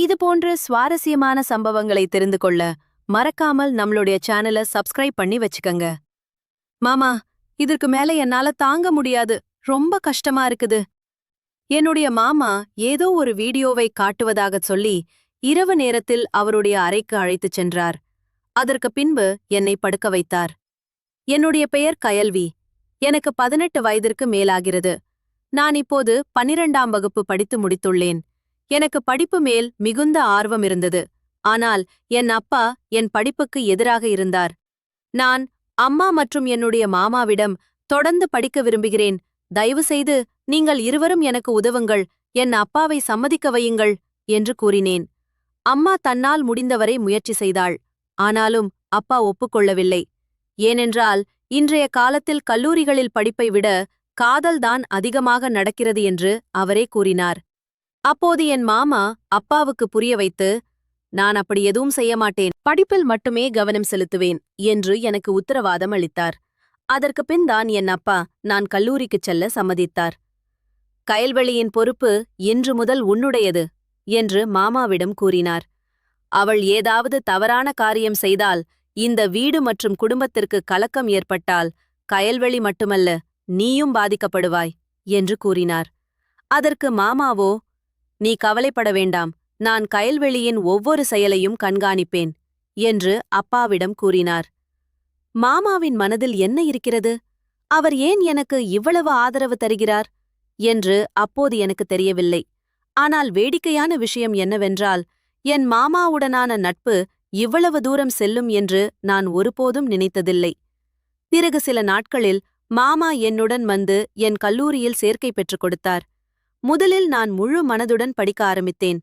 இது போன்ற சுவாரஸ்யமான சம்பவங்களை தெரிந்து கொள்ள மறக்காமல் நம்மளுடைய சேனலை சப்ஸ்கிரைப் பண்ணி வச்சுக்கங்க. மாமா, இதற்கு மேல என்னால தாங்க முடியாது, ரொம்ப கஷ்டமா இருக்குது. என்னுடைய மாமா ஏதோ ஒரு வீடியோவை காட்டுவதாகச் சொல்லி இரவு நேரத்தில் அவருடைய அறைக்கு அழைத்துச் சென்றார். அதற்கு பின்பு என்னை படுக்க வைத்தார். என்னுடைய பெயர் கயல்வி. எனக்கு 18 வயதிற்கு மேலாகிறது. நான் இப்போது 12ஆம் வகுப்பு படித்து முடித்துள்ளேன். எனக்கு படிப்பு மேல் மிகுந்த ஆர்வம் இருந்தது. ஆனால் என் அப்பா என் படிப்புக்கு எதிராக இருந்தார். நான் அம்மா மற்றும் என்னுடைய மாமாவிடம் தொடர்ந்து படிக்க விரும்புகிறேன், தயவு செய்து நீங்கள் இருவரும் எனக்கு உதவுங்கள், என் அப்பாவை சம்மதிக்க வையுங்கள் என்று கூறினேன். அம்மா தன்னால் முடிந்தவரை முயற்சி செய்தாள். ஆனாலும் அப்பா ஒப்புக்கொள்ளவில்லை. ஏனென்றால் இன்றைய காலத்தில் கல்லூரிகளில் படிப்பை விட காதல்தான் அதிகமாக நடக்கிறது என்று அவரே கூறினார். அப்போது என் மாமா அப்பாவுக்கு புரிய வைத்து, நான் அப்படி எதுவும் செய்ய மாட்டேன், படிப்பில் மட்டுமே கவனம் செலுத்துவேன் என்று எனக்கு உத்தரவாதம் அளித்தார். அதற்கு பின்தான் என் அப்பா நான் கல்லூரிக்குச் செல்ல சம்மதித்தார். கயல்வெளியின் பொறுப்பு இன்று முதல் உன்னுடையது என்று மாமாவிடம் கூறினார். அவள் ஏதாவது தவறான காரியம் செய்தால், இந்த வீடு மற்றும் குடும்பத்திற்கு கலக்கம் ஏற்பட்டால் கயல்வெளி மட்டுமல்ல, நீயும் பாதிக்கப்படுவாய் என்று கூறினார். அதற்கு மாமாவோ, நீ கவலைப்பட வேண்டாம், நான் கயல்வெளியின் ஒவ்வொரு செயலையும் கண்காணிப்பேன் என்று அப்பாவிடம் கூறினார். மாமாவின் மனதில் என்ன இருக்கிறது? அவர் ஏன் எனக்கு இவ்வளவு ஆதரவு தருகிறார் என்று அப்போது எனக்கு தெரியவில்லை. ஆனால் வேடிக்கையான விஷயம் என்னவென்றால், என் மாமாவுடனான நட்பு இவ்வளவு தூரம் செல்லும் என்று நான் ஒருபோதும் நினைத்ததில்லை. பிறகு சில நாட்களில் மாமா என்னுடன் வந்து என் கல்லூரியில் சேர்க்கை பெற்றுக் கொடுத்தார். முதலில் நான் முழு மனதுடன் படிக்க ஆரம்பித்தேன்.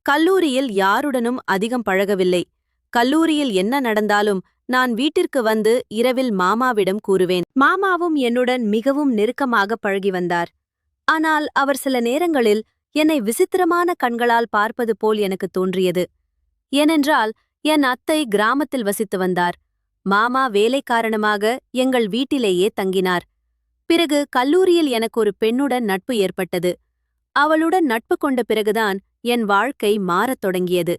கல்லூரியில் யாருடனும் அதிகம் பழகவில்லை. கல்லூரியில் என்ன நடந்தாலும் நான் வீட்டிற்கு வந்து இரவில் மாமாவிடம் கூறுவேன். மாமாவும் என்னுடன் மிகவும் நெருக்கமாக பழகி வந்தார். ஆனால் அவர் சில நேரங்களில் என்னை விசித்திரமான கண்களால் பார்ப்பது போல் எனக்கு தோன்றியது. ஏனென்றால் என் அத்தை கிராமத்தில் வசித்து வந்தார். மாமா வேலை காரணமாக எங்கள் வீட்டிலேயே தங்கினார். பிறகு கல்லூரியில் எனக்கு ஒரு பெண்ணுடன் நட்பு ஏற்பட்டது. அவளுடன் நட்பு கொண்ட பிறகுதான் என் வாழ்க்கை மாறத் தொடங்கியது.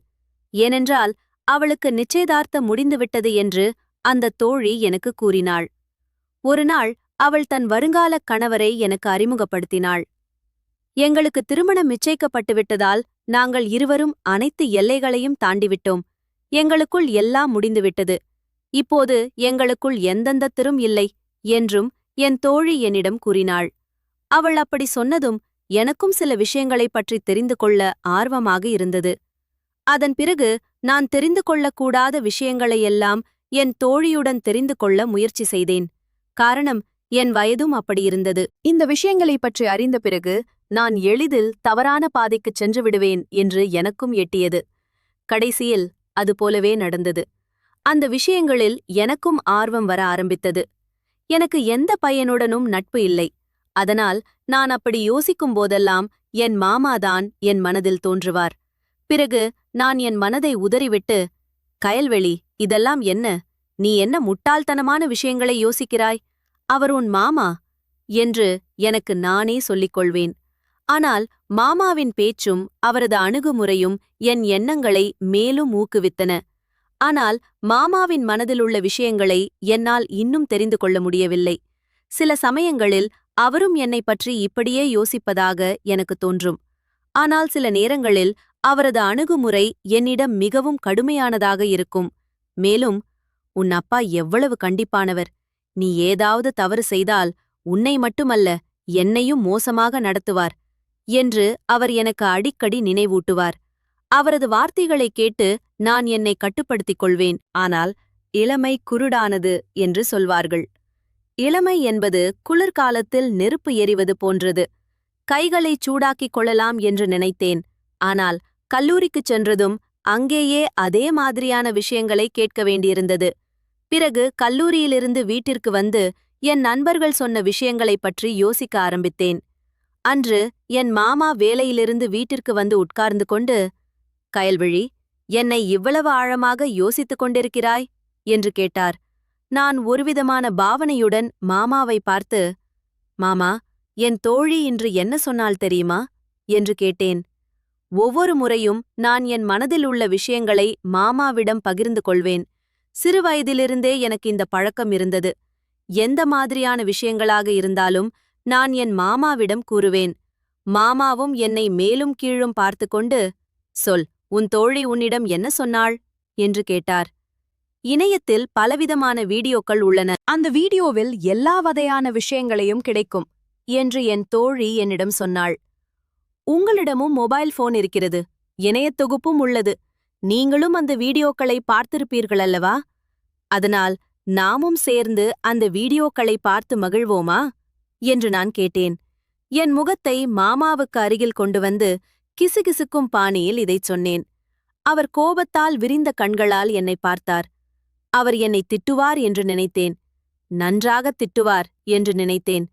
ஏனென்றால் அவளுக்கு நிச்சயதார்த்தம் முடிந்துவிட்டது என்று அந்த தோழி எனக்கு கூறினாள். ஒருநாள் அவள் தன் வருங்கால கணவரை எனக்கு அறிமுகப்படுத்தினாள். எங்களுக்கு திருமணம் நிச்சயிக்கப்பட்டுவிட்டதால் நாங்கள் இருவரும் அனைத்து எல்லைகளையும் தாண்டிவிட்டோம். எங்களுக்குள் எல்லாம் முடிந்துவிட்டது. இப்போது எங்களுக்குள் எந்தெந்த திரும் இல்லை என்றும் என் தோழி என்னிடம் கூறினாள். அவள் அப்படி சொன்னதும் எனக்கும் சில விஷயங்களைப் பற்றி தெரிந்து கொள்ள ஆர்வமாக இருந்தது. அதன் பிறகு நான் தெரிந்து கொள்ளக்கூடாத விஷயங்களையெல்லாம் என் தோழியுடன் தெரிந்து கொள்ள முயற்சி செய்தேன். காரணம், என் வயதும் அப்படியிருந்தது. இந்த விஷயங்களைப் பற்றி அறிந்த பிறகு நான் எளிதில் தவறான பாதைக்குச் சென்று விடுவேன் என்று எனக்கும் எட்டியது. கடைசியில் அதுபோலவே நடந்தது. அந்த விஷயங்களில் எனக்கும் ஆர்வம் வர ஆரம்பித்தது. எனக்கு எந்த பையனுடனும் நட்பு இல்லை. அதனால் நான் அப்படி யோசிக்கும் போதெல்லாம் என் மாமாதான் என் மனதில் தோன்றுவார். பிறகு நான் என் மனதை உதறிவிட்டு, கயல்வெளி, இதெல்லாம் என்ன? நீ என்ன முட்டாள்தனமான விஷயங்களை யோசிக்கிறாய்? அவர் உன் மாமா என்று எனக்கு நானே சொல்லிக் கொள்வேன். ஆனால் மாமாவின் பேச்சும் அவரது அணுகுமுறையும் என் எண்ணங்களை மேலும் ஊக்குவித்தன. ஆனால் மாமாவின் மனதிலுள்ள விஷயங்களை என்னால் இன்னும் தெரிந்து கொள்ள முடியவில்லை. சில சமயங்களில் அவரும் என்னை பற்றி இப்படியே யோசிப்பதாக எனக்கு தோன்றும். ஆனால் சில நேரங்களில் அவரது அணுகுமுறை என்னிடம் மிகவும் கடுமையானதாக இருக்கும். மேலும், உன் அப்பா எவ்வளவு கண்டிப்பானவர், நீ ஏதாவது தவறு செய்தால் உன்னை மட்டுமல்ல என்னையும் மோசமாக நடத்துவார் என்று அவர் எனக்கு அடிக்கடி நினைவூட்டுவார். அவரது வார்த்தைகளைக் கேட்டு நான் என்னை கட்டுப்படுத்திக் கொள்வேன். ஆனால் இளமை குருடானது என்று சொல்வார்கள். இளமை என்பது குளிர்காலத்தில் நெருப்பு எரிவது போன்றது. கைகளைச் சூடாக்கிக் கொள்ளலாம் என்று நினைத்தேன். ஆனால் கல்லூரிக்குச் சென்றதும் அங்கேயே அதே மாதிரியான விஷயங்களை கேட்க வேண்டியிருந்தது. பிறகு கல்லூரியிலிருந்து வீட்டிற்கு வந்து என் நண்பர்கள் சொன்ன விஷயங்களைப் பற்றி யோசிக்க ஆரம்பித்தேன். அன்று என் மாமா வேலையிலிருந்து வீட்டிற்கு வந்து உட்கார்ந்து கொண்டு, கயல்விழி, என்னை இவ்வளவு ஆழமாக யோசித்துக் கொண்டிருக்கிறாய் என்று கேட்டார். நான் ஒருவிதமான பாவனையுடன் மாமாவை பார்த்து, மாமா, என் தோழி இன்று என்ன சொன்னாள் தெரியுமா என்று கேட்டேன். ஒவ்வொரு முறையும் நான் என் மனதில் உள்ள விஷயங்களை மாமாவிடம் பகிர்ந்து கொள்வேன். சிறுவயதிலிருந்தே எனக்கு இந்த பழக்கம் இருந்தது. எந்த மாதிரியான விஷயங்களாக இருந்தாலும் நான் என் மாமாவிடம் கூறுவேன். மாமாவும் என்னை மேலும் கீழும் பார்த்துக்கொண்டு, "சொல், உன் தோழி உன்னிடம் என்ன சொன்னாள்?" என்று கேட்டார். இணையத்தில் பலவிதமான வீடியோக்கள் உள்ளன. அந்த வீடியோவில் எல்லா வகையான விஷயங்களையும் கிடைக்கும் என்று என் தோழி என்னிடம் சொன்னாள். உங்களிடமும் மொபைல் போன் இருக்கிறது, இணையத் தொகுப்பும் உள்ளது. நீங்களும் அந்த வீடியோக்களை பார்த்திருப்பீர்கள் அல்லவா? அதனால் நாமும் சேர்ந்து அந்த வீடியோக்களை பார்த்து மகிழ்வோமா என்று நான் கேட்டேன். என் முகத்தை மாமாவுக்கு அருகில் கொண்டு வந்து கிசுகிசுக்கும் பாணியில் இதைச் சொன்னேன். அவர் கோபத்தால் விரிந்த கண்களால் என்னை பார்த்தார். அவர் என்னை திட்டுவார் என்று நினைத்தேன். நன்றாக திட்டுவார் என்று நினைத்தேன்.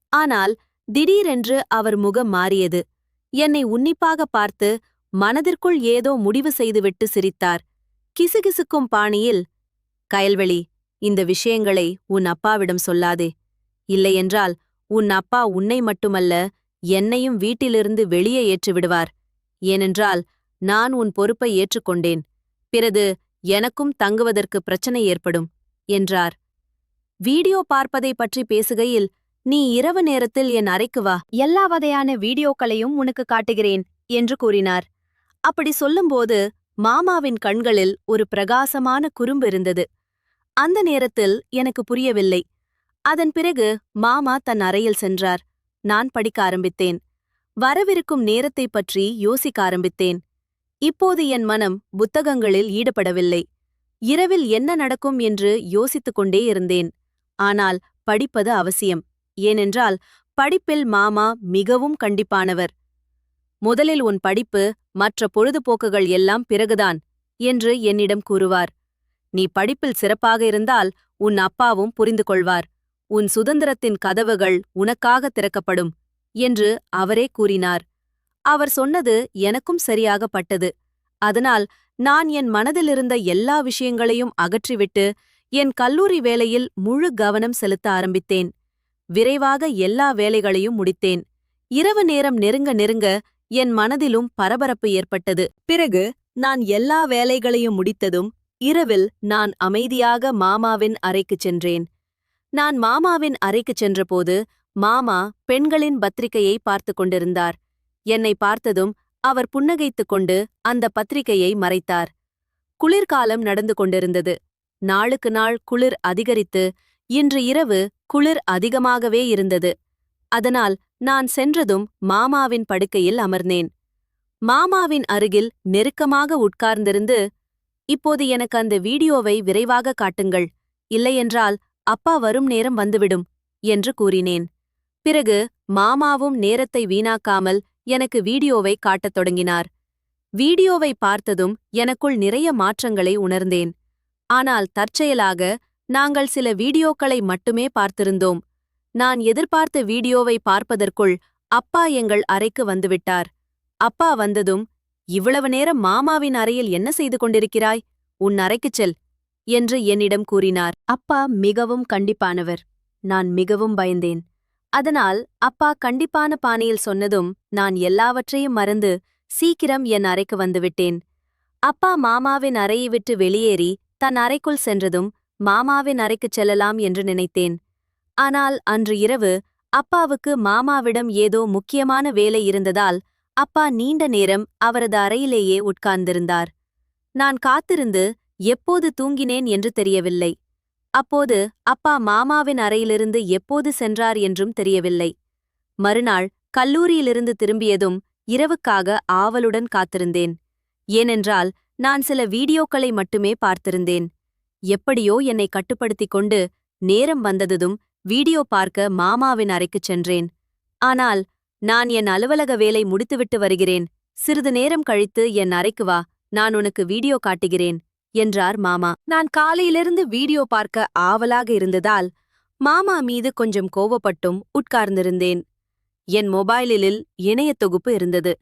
ஆனால் திடீரென்று அவர் முகம் மாறியது. என்னை உன்னிப்பாக பார்த்து மனதிற்குள் ஏதோ முடிவு செய்துவிட்டு சிரித்தார். கிசுகிசுக்கும் பாணியில், "கயல்வெளி, இந்த விஷயங்களை உன் அப்பாவிடம் சொல்லாதே. இல்லையென்றால் உன் அப்பா உன்னை மட்டுமல்ல, என்னையும் வீட்டிலிருந்து வெளியே ஏற்றிவிடுவார். ஏனென்றால் நான் உன் பொறுப்பை ஏற்றுக்கொண்டேன். பிறகு எனக்கும் தங்குவதற்கு பிரச்சனை ஏற்படும்" என்றார். வீடியோ பார்ப்பதை பற்றி பேசுகையில், "நீ இரவு நேரத்தில் என் அறைக்கு வா, எல்லா வகையான வீடியோக்களையும் உனக்கு காட்டுகிறேன்" என்று கூறினார். அப்படி சொல்லும்போது மாமாவின் கண்களில் ஒரு பிரகாசமான குறும்பு இருந்தது. அந்த நேரத்தில் எனக்கு புரியவில்லை. அதன் பிறகு மாமா தன் அறையில் சென்றார். நான் படிக்க ஆரம்பித்தேன். வரவிருக்கும் நேரத்தைப் பற்றி யோசிக்க ஆரம்பித்தேன். இப்போது என் மனம் புத்தகங்களில் ஈடுபடவில்லை. இரவில் என்ன நடக்கும் என்று யோசித்துக் கொண்டே இருந்தேன். ஆனால் படிப்பது அவசியம். ஏனென்றால் படிப்பில் மாமா மிகவும் கண்டிப்பானவர். "முதலில் உன் படிப்பு, மற்ற பொழுதுபோக்குகள் எல்லாம் பிறகுதான்" என்று என்னிடம் கூறுவார். "நீ படிப்பில் சிறப்பாக இருந்தால் உன் அப்பாவும் புரிந்து கொள்வார். உன் சுதந்திரத்தின் கதவுகள் உனக்காக திறக்கப்படும்" என்று அவரே கூறினார். அவர் சொன்னது எனக்கும் சரியாக பட்டது. அதனால் நான் என் மனதிலிருந்த எல்லா விஷயங்களையும் அகற்றிவிட்டு என் கல்லூரி வேலையில் முழு கவனம் செலுத்த ஆரம்பித்தேன். விரைவாக எல்லா வேலைகளையும் முடித்தேன். இரவு நேரம் நெருங்க நெருங்க என் மனதிலும் பரபரப்பு ஏற்பட்டது. பிறகு நான் எல்லா வேலைகளையும் முடித்ததும் இரவில் நான் அமைதியாக மாமாவின் அறைக்குச் சென்றேன். நான் மாமாவின் அறைக்குச் சென்றபோது மாமா பெண்களின் பத்திரிகையை பார்த்து கொண்டிருந்தார். என்னை பார்த்ததும் அவர் புன்னகைத்துக் கொண்டு அந்த பத்திரிகையை மறைத்தார். குளிர்காலம் நடந்து கொண்டிருந்தது. நாளுக்கு நாள் குளிர் அதிகரித்து இன்று இரவு குளிர் அதிகமாகவே இருந்தது. அதனால் நான் சென்றதும் மாமாவின் படுக்கையில் அமர்ந்தேன். மாமாவின் அருகில் நெருக்கமாக உட்கார்ந்திருந்து, "இப்போது எனக்கு அந்த வீடியோவை விரைவாக காட்டுங்கள், இல்லையென்றால் அப்பா வரும் நேரம் வந்துவிடும்" என்று கூறினேன். பிறகு மாமாவும் நேரத்தை வீணாக்காமல் எனக்கு வீடியோவை காட்டத் தொடங்கினார். வீடியோவை பார்த்ததும் எனக்குள் நிறைய மாற்றங்களை உணர்ந்தேன். ஆனால் தற்செயலாக நாங்கள் சில வீடியோக்களை மட்டுமே பார்த்திருந்தோம். நான் எதிர்பார்த்த வீடியோவை பார்ப்பதற்குள் அப்பா எங்கள் அறைக்கு வந்துவிட்டார். அப்பா வந்ததும், "இவ்வளவு நேரம் மாமாவின் அறையில் என்ன செய்து கொண்டிருக்கிறாய்? உன் அறைக்குச் செல்" என்று என்னிடம் கூறினார். அப்பா மிகவும் கண்டிப்பானவர். நான் மிகவும் பயந்தேன். அதனால் அப்பா கண்டிப்பான பாணியில் சொன்னதும் நான் எல்லாவற்றையும் மறந்து சீக்கிரம் என் அறைக்கு வந்துவிட்டேன். அப்பா மாமாவின் அறையை விட்டு வெளியேறி தன் அறைக்குள் சென்றதும் மாமாவின் அறைக்குச் செல்லலாம் என்று நினைத்தேன். ஆனால் அன்று இரவு அப்பாவுக்கு மாமாவிடம் ஏதோ முக்கியமான வேலை இருந்ததால் அப்பா நீண்ட நேரம் அவரது அறையிலேயே உட்கார்ந்திருந்தார். நான் காத்திருந்து எப்போது தூங்கினேன் என்று தெரியவில்லை. அப்போது அப்பா மாமாவின் அறையிலிருந்து எப்போது சென்றார் என்றும் தெரியவில்லை. மறுநாள் கல்லூரியிலிருந்து திரும்பியதும் இரவுக்காக ஆவலுடன் காத்திருந்தேன். ஏனென்றால் நான் சில வீடியோக்களை மட்டுமே பார்த்திருந்தேன். எப்படியோ என்னை கட்டுப்படுத்திக் கொண்டு நேரம் வந்ததும் வீடியோ பார்க்க மாமாவின் அறைக்குச் சென்றேன். ஆனால், "நான் என் அலுவலக வேலை முடித்துவிட்டு வருகிறேன். சிறிது நேரம் கழித்து என் அறைக்கு வா, நான் உனக்கு வீடியோ காட்டுகிறேன்" என்றார் மாமா. நான் காலையிலிருந்து வீடியோ பார்க்க ஆவலாக இருந்ததால் மாமா மீது கொஞ்சம் கோவப்பட்டும் உட்கார்ந்திருந்தேன். என் மொபைலில் இணையத் தொகுப்பு இருந்தது.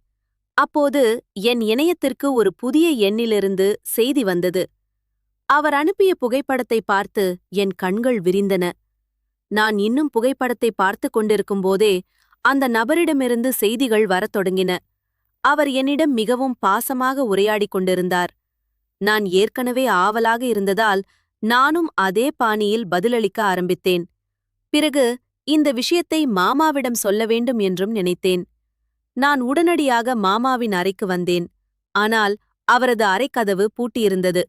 அப்போது என் இணையத்திற்கு ஒரு புதிய எண்ணிலிருந்து செய்தி வந்தது. அவர் அனுப்பிய புகைப்படத்தை பார்த்து என் கண்கள் விரிந்தன. நான் இன்னும் புகைப்படத்தை பார்த்து கொண்டிருக்கும்போதே அந்த நபரிடமிருந்து செய்திகள் வரத் தொடங்கின. அவர் என்னிடம் மிகவும் பாசமாக உரையாடிக் கொண்டிருந்தார். நான் ஏற்கனவே ஆவலாக இருந்ததால் நானும் அதே பாணியில் பதிலளிக்க ஆரம்பித்தேன். பிறகு இந்த விஷயத்தை மாமாவிடம் சொல்ல வேண்டும் என்றும் நினைத்தேன். நான் உடனடியாக மாமாவின் அறைக்கு வந்தேன். ஆனால் அவரது அறைக்கதவு பூட்டியிருந்தது.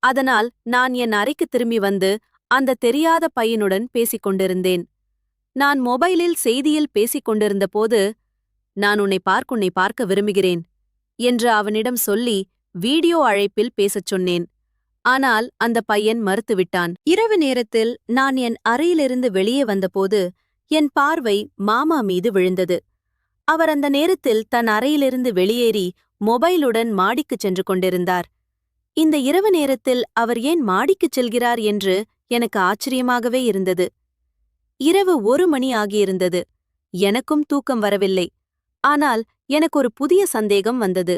அதனால் நான் என் அறைக்கு திரும்பி வந்து அந்த தெரியாத பையனுடன் பேசிக் கொண்டிருந்தேன். நான் மொபைலில் செய்தியில் பேசிக் கொண்டிருந்தபோது, "நான் உன்னை பார்க்க விரும்புகிறேன்" என்று அவனிடம் சொல்லி வீடியோ அழைப்பில் பேசச் சொன்னேன். ஆனால் அந்த பையன் மறுத்துவிட்டான். இரவு நேரத்தில் நான் என் அறையிலிருந்து வெளியே வந்தபோது என் பார்வை மாமா மீது விழுந்தது. அவர் அந்த நேரத்தில் தன் அறையிலிருந்து வெளியேறி மொபைலுடன் மாடிக்குச் சென்று கொண்டிருந்தார். இந்த இரவு நேரத்தில் அவர் ஏன் மாடிக்குச் செல்கிறார் என்று எனக்கு ஆச்சரியமாகவே இருந்தது. இரவு 1 மணி ஆகியிருந்தது. எனக்கும் தூக்கம் வரவில்லை. ஆனால் எனக்கு ஒரு புதிய சந்தேகம் வந்தது.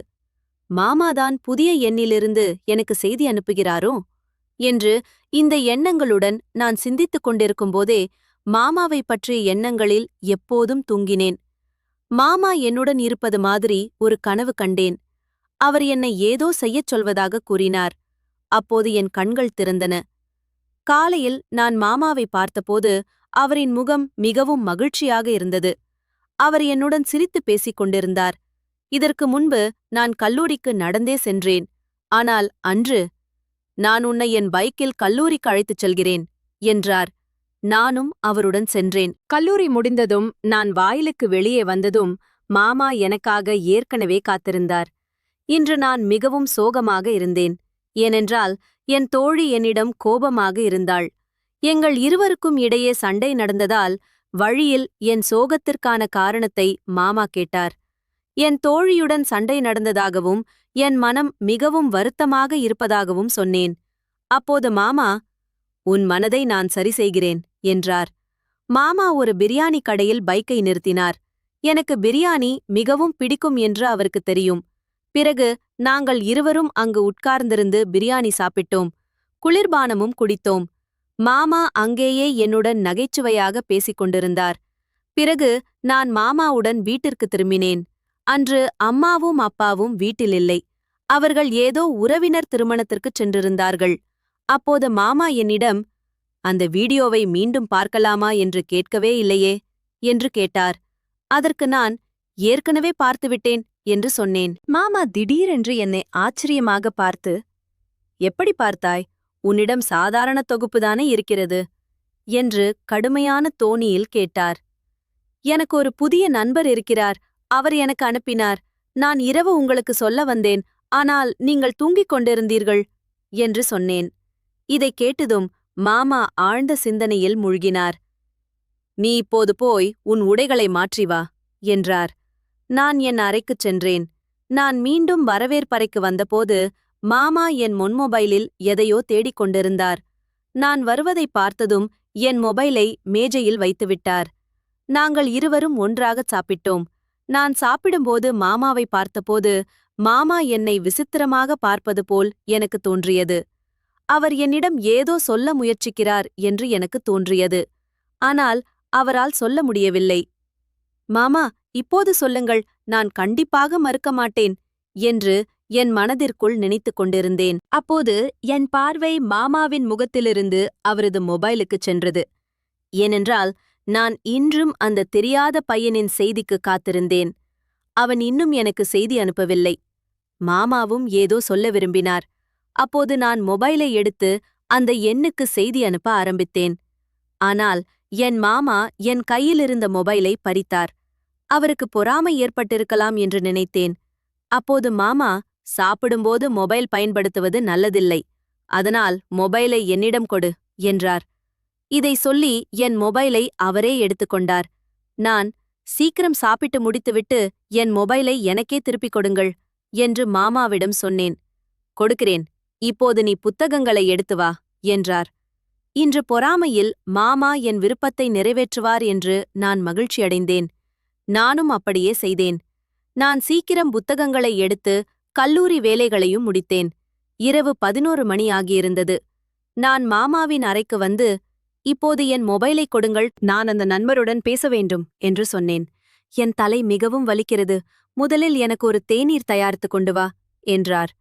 மாமாதான் புதிய எண்ணிலிருந்து எனக்கு செய்தி அனுப்புகிறாரோ என்று இந்த எண்ணங்களுடன் நான் சிந்தித்துக் கொண்டிருக்கும்போதே மாமாவைப் பற்றிய எண்ணங்களில் எப்போதும் தூங்கினேன். மாமா என்னுடன் இருப்பது மாதிரி ஒரு கனவு கண்டேன். அவர் என்னை ஏதோ செய்யச் சொல்வதாக கூறினார். அப்போது என் கண்கள் திறந்தன. காலையில் நான் மாமாவை பார்த்தபோது அவரின் முகம் மிகவும் மகிழ்ச்சியாக இருந்தது. அவர் என்னுடன் சிரித்து பேசிக் கொண்டிருந்தார். இதற்கு முன்பு நான் கல்லூரிக்கு நடந்தே சென்றேன். ஆனால் அன்று, "நான் உன்னை என் பைக்கில் கல்லூரிக்கு அழைத்துச் செல்கிறேன்" என்றார். நானும் அவருடன் சென்றேன். கல்லூரி முடிந்ததும் நான் வாயிலுக்கு வெளியே வந்ததும் மாமா எனக்காக ஏற்கனவே காத்திருந்தார். இன்று நான் மிகவும் சோகமாக இருந்தேன். ஏனென்றால் என் தோழி என்னிடம் கோபமாக இருந்தாள். எங்கள் இருவருக்கும் இடையே சண்டை நடந்ததால் வழியில் என் சோகத்திற்கான காரணத்தை மாமா கேட்டார். என் தோழியுடன் சண்டை நடந்ததாகவும் என் மனம் மிகவும் வருத்தமாக இருப்பதாகவும் சொன்னேன். அப்போது மாமா, "உன் மனதை நான் சரி செய்கிறேன்" என்றார். மாமா ஒரு பிரியாணி கடையில் பைக்கை நிறுத்தினார். எனக்கு பிரியாணி மிகவும் பிடிக்கும் என்று அவருக்கு தெரியும். பிறகு நாங்கள் இருவரும் அங்கு உட்கார்ந்திருந்து பிரியாணி சாப்பிட்டோம். குளிர்பானமும் குடித்தோம். மாமா அங்கேயே என்னுடன் நகைச்சுவையாக பேசிக் கொண்டிருந்தார். பிறகு நான் மாமாவுடன் வீட்டிற்கு திரும்பினேன். அன்று அம்மாவும் அப்பாவும் வீட்டிலில்லை. அவர்கள் ஏதோ உறவினர் திருமணத்திற்குச் சென்றிருந்தார்கள். அப்போது மாமா என்னிடம், "அந்த வீடியோவை மீண்டும் பார்க்கலாமா என்று கேட்கவே இல்லையே" என்று கேட்டார். அதற்கு நான், "ஏற்கனவே பார்த்துவிட்டேன்" என்று சொன்னேன். மாமா திடீரென்று என்னை ஆச்சரியமாக பார்த்து, "எப்படி பார்த்தாய்? உன்னிடம் சாதாரண தொகுப்புதானே இருக்கிறது" என்று கடுமையான தோணியில் கேட்டார். "எனக்கு ஒரு புதிய நண்பர் இருக்கிறார். அவர் எனக்கு அனுப்பினார். நான் இரவு உங்களுக்கு சொல்ல வந்தேன். ஆனால் நீங்கள் தூங்கிக் கொண்டிருந்தீர்கள்" என்று சொன்னேன். இதைக் கேட்டதும் மாமா ஆழ்ந்த சிந்தனையில் மூழ்கினார். "நீ இப்போது போய் உன் உடைகளை மாற்றி வா" என்றார். நான் என் அறைக்குச் சென்றேன். நான் மீண்டும் வரவேற்பறைக்கு வந்தபோது மாமா என் மொபைலில் எதையோ தேடிக் கொண்டிருந்தார். நான் வருவதைப் பார்த்ததும் என் மொபைலை மேஜையில் வைத்துவிட்டார். நாங்கள் இருவரும் ஒன்றாகச் சாப்பிட்டோம். நான் சாப்பிடும்போது மாமாவை பார்த்தபோது மாமா என்னை விசித்திரமாக பார்ப்பது போல் எனக்கு தோன்றியது. அவர் என்னிடம் ஏதோ சொல்ல முயற்சிக்கிறார் என்று எனக்கு தோன்றியது. ஆனால் அவரால் சொல்ல முடியவில்லை. "மாமா, இப்போது சொல்லுங்கள், நான் கண்டிப்பாக மறுக்க மாட்டேன்" என்று என் மனதிற்குள் நினைத்துக் கொண்டிருந்தேன். அப்போது என் பார்வை மாமாவின் முகத்திலிருந்து அவரது மொபைலுக்குச் சென்றது. ஏனென்றால் நான் இன்றும் அந்த தெரியாத பையனின் செய்திக்கு காத்திருந்தேன். அவன் இன்னும் எனக்கு செய்தி அனுப்பவில்லை. மாமாவும் ஏதோ சொல்ல விரும்பினார். அப்போது நான் மொபைலை எடுத்து அந்த எண்ணுக்கு செய்தி அனுப்ப ஆரம்பித்தேன். ஆனால் என் மாமா என் கையிலிருந்த மொபைலை பறித்தார். அவருக்கு பொறாமை ஏற்பட்டிருக்கலாம் என்று நினைத்தேன். அப்போது மாமா, "சாப்பிடும்போது மொபைல் பயன்படுத்துவது நல்லதில்லை. அதனால் மொபைலை என்னிடம் கொடு" என்றார். இதை சொல்லி என் மொபைலை அவரே எடுத்துக்கொண்டார். நான், "சீக்கிரம் சாப்பிட்டு முடித்துவிட்டு என் மொபைலை எனக்கே திருப்பிக் கொடுங்கள்" என்று மாமாவிடம் சொன்னேன். "கொடுக்கிறேன். இப்போது நீ புத்தகங்களை எடுத்து வா" என்றார். இன்று பொறாமையில் மாமா என் விருப்பத்தை நிறைவேற்றுவார் என்று நான் மகிழ்ச்சியடைந்தேன். நானும் அப்படியே செய்தேன். நான் சீக்கிரம் புத்தகங்களை எடுத்து கல்லூரி வேலைகளையும் முடித்தேன். இரவு 11 மணி ஆகியிருந்தது. நான் மாமாவின் அறைக்கு வந்து, "இப்போது என் மொபைலை கொடுங்கள், நான் அந்த நண்பருடன் பேச வேண்டும்" என்று சொன்னேன். என் தலை மிகவும் வலிக்கிறது. முதலில் எனக்கு ஒரு தேநீர் தயாரித்துக் கொண்டு வா என்றார்.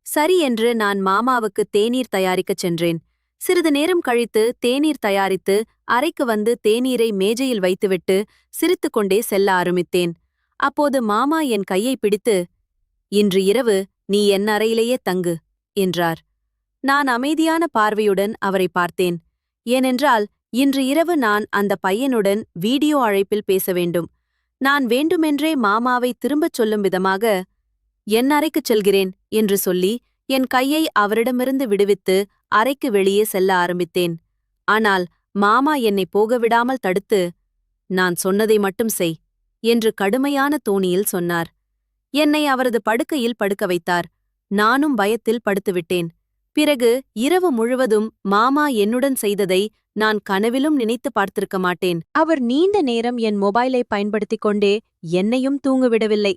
சரி என்று நான் மாமாவுக்கு தேநீர் தயாரிக்கச் சென்றேன். சிறிது நேரம் கழித்து தேநீர் தயாரித்து அறைக்கு வந்து தேநீரை மேஜையில் வைத்துவிட்டு சிரித்துக்கொண்டே செல்ல ஆரம்பித்தேன். அப்போது மாமா என் கையை பிடித்து, இன்று இரவு நீ என் அறையிலேயே தங்கு என்றார். நான் அமைதியான பார்வையுடன் அவரை பார்த்தேன். ஏனென்றால் இன்று இரவு நான் அந்த பையனுடன் வீடியோ அழைப்பில் பேச வேண்டும். நான் வேண்டுமென்றே மாமாவை திரும்பச் சொல்லும் விதமாக, என் அறைக்குச் செல்கிறேன் என்று சொல்லி என் கையை அவரிடமிருந்து விடுவித்து அறைக்கு வெளியே செல்ல ஆரம்பித்தேன். ஆனால் மாமா என்னை போகவிடாமல் தடுத்து, நான் சொன்னதை மட்டும் செய் என்று கடுமையான தோணியில் சொன்னார். என்னை அவரது படுக்கையில் படுக்க வைத்தார். நானும் பயத்தில் படுத்துவிட்டேன். பிறகு இரவு முழுவதும் மாமா என்னுடன் செய்ததை நான் கனவிலும் நினைத்து பார்த்திருக்க மாட்டேன். அவர் நீண்ட நேரம் என் மொபைலை பயன்படுத்திக் கொண்டே என்னையும் தூங்கவிடவில்லை.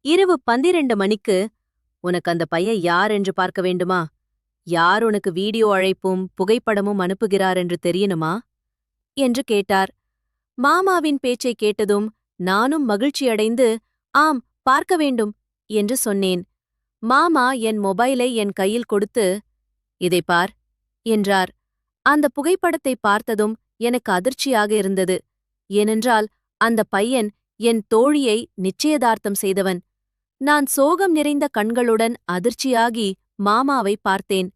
இரவு 12 மணிக்கு, உனக்கு அந்த பையன் யார் என்று பார்க்க வேண்டுமா? யார் உனக்கு வீடியோ அழைப்பும் புகைப்படமும் அனுப்புகிறார் என்று தெரியணுமா என்று கேட்டார். மாமாவின் பேச்சை கேட்டதும் நானும் மகிழ்ச்சியடைந்து, ஆம், பார்க்க வேண்டும் என்று சொன்னேன். மாமா என் மொபைலை என் கையில் கொடுத்து, இதைப் பார் என்றார். அந்த புகைப்படத்தை பார்த்ததும் எனக்கு அதிர்ச்சியாக இருந்தது. ஏனென்றால் அந்த பையன் என் தோழியை நிச்சயதார்த்தம் செய்தவன். நான் சோகம் நிறைந்த கண்களுடன் அதிர்ச்சியாகி மாமாவை பார்த்தேன்.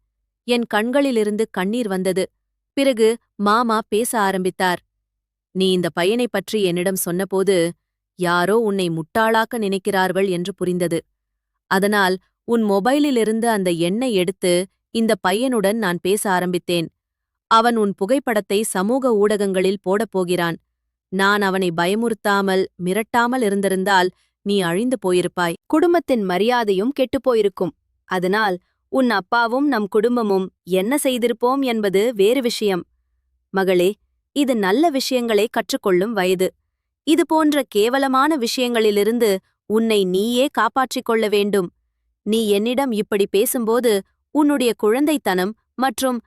என் கண்களிலிருந்து கண்ணீர் வந்தது. பிறகு மாமா பேச ஆரம்பித்தார். நீ இந்த பையனைப் பற்றி என்னிடம் சொன்னபோது யாரோ உன்னை முட்டாளாக்க நினைக்கிறார்கள் என்று புரிந்தது. அதனால் உன் மொபைலிலிருந்து அந்த எண்ணை எடுத்து இந்த பையனுடன் நான் பேச ஆரம்பித்தேன். அவன் உன் புகைப்படத்தை சமூக ஊடகங்களில் போடப் போகிறான். நான் அவனை பயமுறுத்தாமல் மிரட்டாமல் இருந்திருந்தால் நீ அழிந்து போயிருப்பாய். குடும்பத்தின் மரியாதையும் கெட்டுப்போயிருக்கும். அதனால் உன் அப்பாவும் நம் குடும்பமும் என்ன செய்திருப்போம் என்பது வேறு விஷயம். மகளே, இது நல்ல விஷயங்களை கற்றுக்கொள்ளும் வயது. இது போன்ற கேவலமான விஷயங்களிலிருந்து உன்னை நீயே காப்பாற்றிக் கொள்ள வேண்டும். நீ என்னிடம் இப்படி பேசும்போது உன்னுடைய குழந்தைத்தனம் மற்றும்